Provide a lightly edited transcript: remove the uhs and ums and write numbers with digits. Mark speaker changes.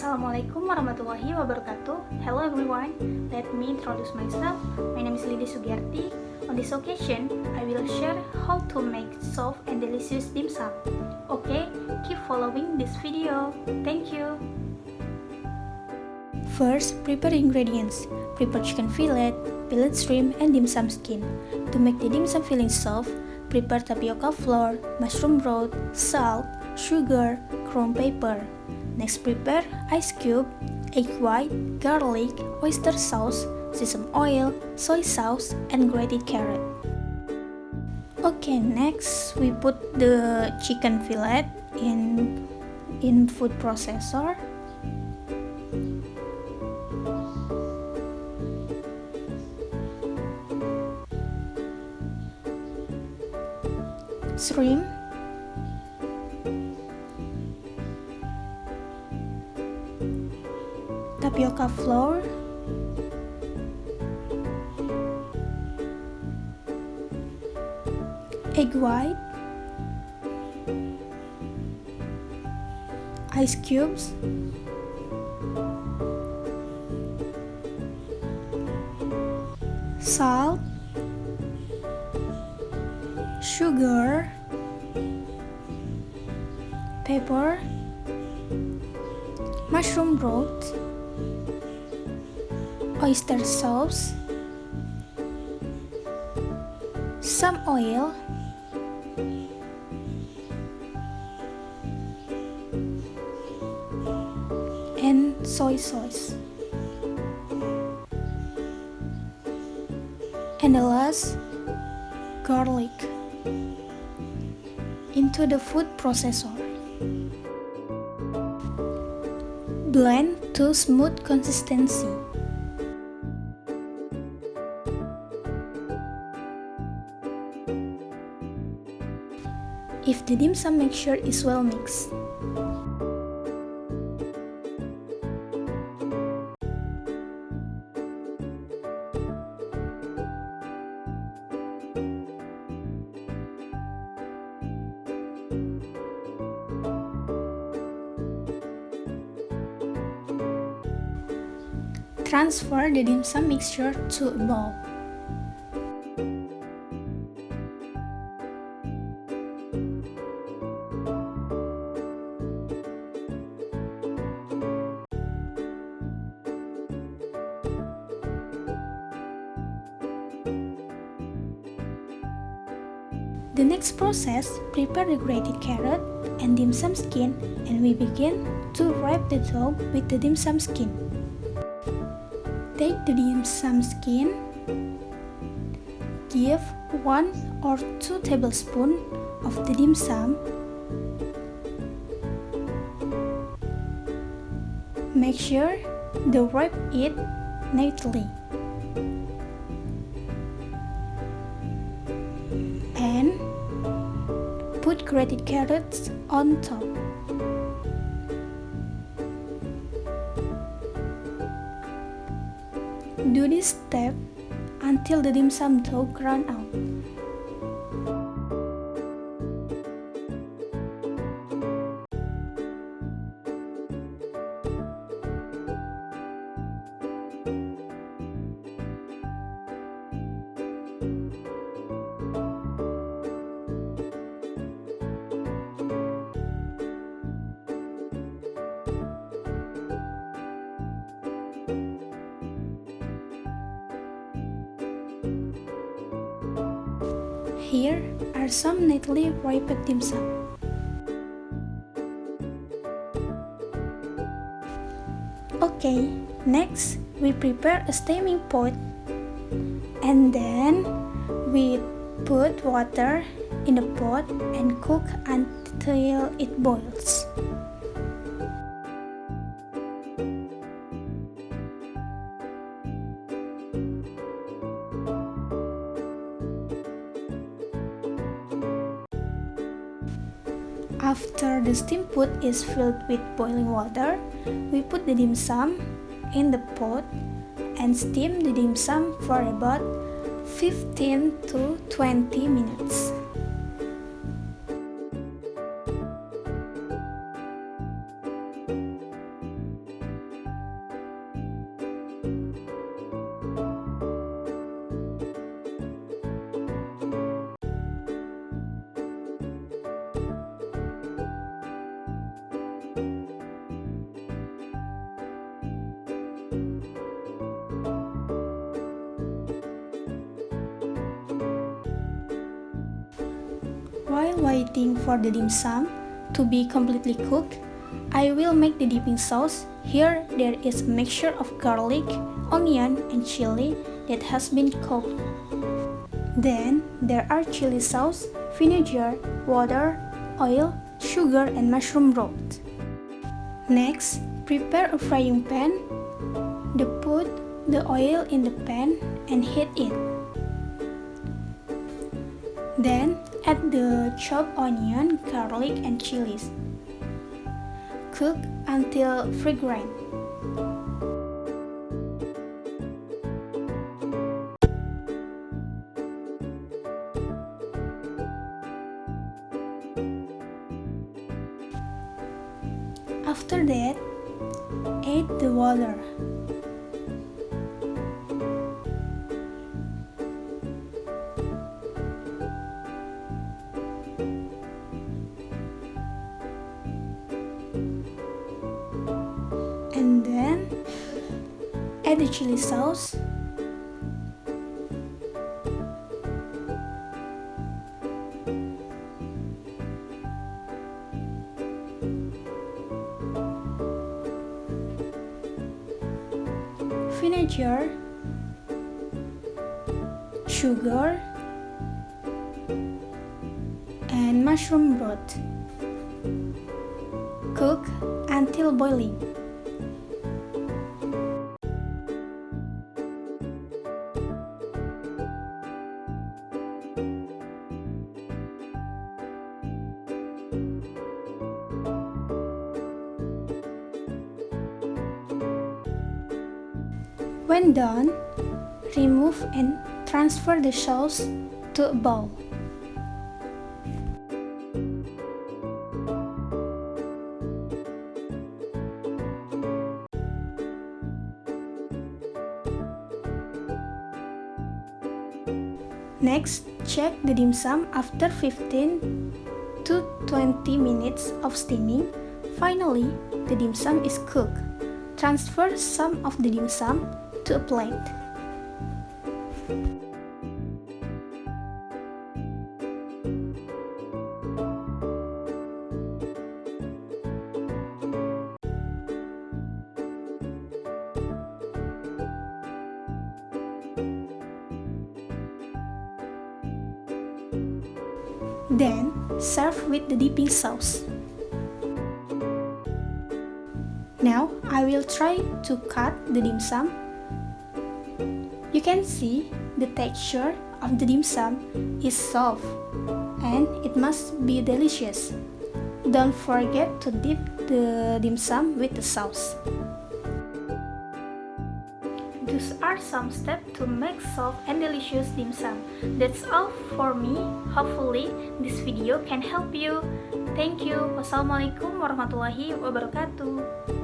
Speaker 1: Assalamualaikum warahmatullahi wabarakatuh. Hello everyone, let me introduce myself. My name is Lilis Sugiarti. On this occasion, I will share how to make soft and delicious dimsum. Okay, keep following this video. Thank you. First, prepare ingredients. Prepare chicken fillet, fillet shrimp, and dimsum skin. To make the dimsum filling soft, prepare tapioca flour, mushroom broth, salt, sugar, ground pepper. Next, prepare ice cube, egg white, garlic, oyster sauce, sesame oil, soy sauce, and grated carrot. Okay, next we put the chicken fillet in food processor. Shrimp, tapioca flour, egg white, ice cubes, salt, sugar, pepper, mushroom broth, oyster sauce, some oil, and soy sauce. And the last, garlic into the food processor. Blend to smooth consistency. If the dimsum mixture is well mixed, transfer the dimsum mixture to a bowl. The next process, prepare the grated carrot and dimsum skin, and we begin to wrap the dough with the dimsum skin. Take the dimsum skin, give 1 or 2 tablespoons of the dimsum, make sure to wrap it neatly, and put grated carrots on top. Do this step until the dimsum dough ground out. Here are some neatly wrapped dimsum. Okay, next we prepare a steaming pot, and then we put water in the pot and cook until it boils. After the steam pot is filled with boiling water, we put the dimsum in the pot and steam the dimsum for about 15 to 20 minutes. While waiting for the dim sum to be completely cooked, I will make the dipping sauce. Here there is a mixture of garlic, onion, and chili that has been cooked. Then there are chili sauce, vinegar, water, oil, sugar, and mushroom broth. Next, prepare a frying pan. Put the oil in the pan and heat it. Then add the chopped onion, garlic, and chilies. Cook until fragrant. After that, add the water. And then add the chili sauce. Vinegar, sugar, and mushroom broth. Cook until boiling. When done, remove and transfer the sauce to a bowl. Next, check the dim sum after 15 to 20 minutes of steaming. Finally, the dim sum is cooked. Transfer some of the dim sum to a plate. Then, serve with the dipping sauce. Now, I will try to cut the dim sum. You can see the texture of the dim sum is soft and it must be delicious. Don't forget to dip the dim sum with the sauce. These are some steps to make soft and delicious dim sum. That's all for me. Hopefully this video can help you. Thank you. Wassalamualaikum warahmatullahi wabarakatuh.